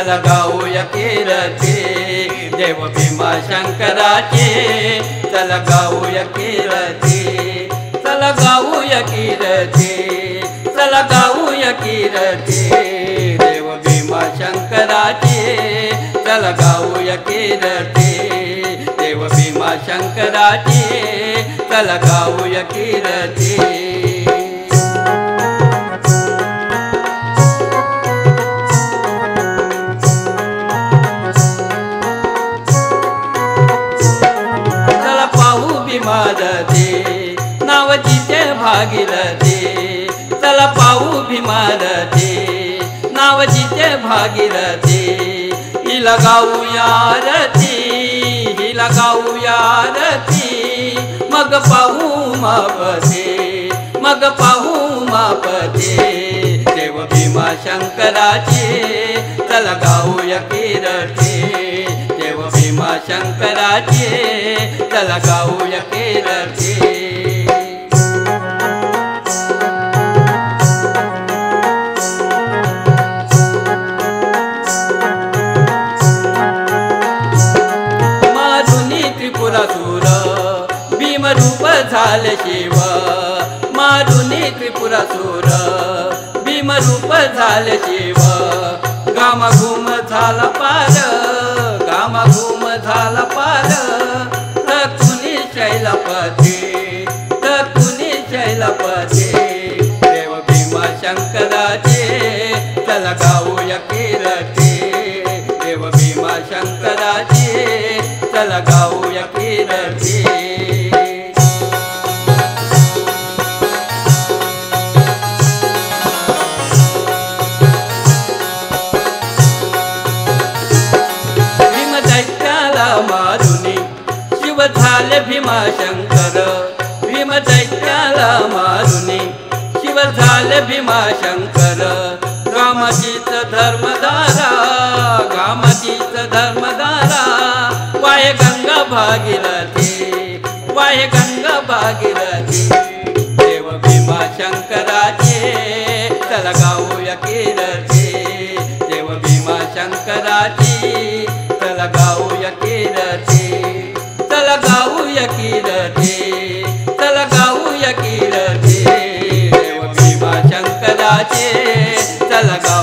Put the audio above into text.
चल गाऊया कीर्ती देव भीमाशंकराची चल गाऊया कीर्ती चल गाऊया कीर्ती चल गाऊया कीर्ती देव भीमाशंकराची चल गाऊया कीर्ती देव भीमाशंकराची चल गाऊया कीर्ती भीमारती नावजीचे भागीरथी चला पाहू भीमारती नावजीचे भागीरथी हिला गाऊया आरती हिला गाऊया आरती मग पाहू मापती मग पाहू मापती देव भीमाशंकराची चला गाऊया कीर्ती देव भीमाशंकराची चला गाऊया कीर्ती मारुनी त्रिपुरासुर भीमरूप झाले शिव मारुनी त्रिपुरासुर भीमरूप झाले शिव घामाघूम झाला पार घामाघूम झाला पार कुणी शैलपती कुणी शैलपती देव भीमाशंकराची चल गाऊया कीर्ती देव भीमाशंकराची चल गाऊया कीर्ती मारुनी शिव झाले भीमाशंकर भीम दैत्याला मारुनी शिव झाले भीमाशंकर गामाजीच धर्मधारा गामाजीच धर्मधारा वाहे गंगा भागीरथी वाहे गंगा भागीरथी देव भीमाशंकराची चल गाऊया कीर्ती देव भीमाशंकराची चल गाऊया कीर्ती चल गाऊया कीर्ती चल गाऊया कीर्ती देव भीमाशंकराची चल गाऊया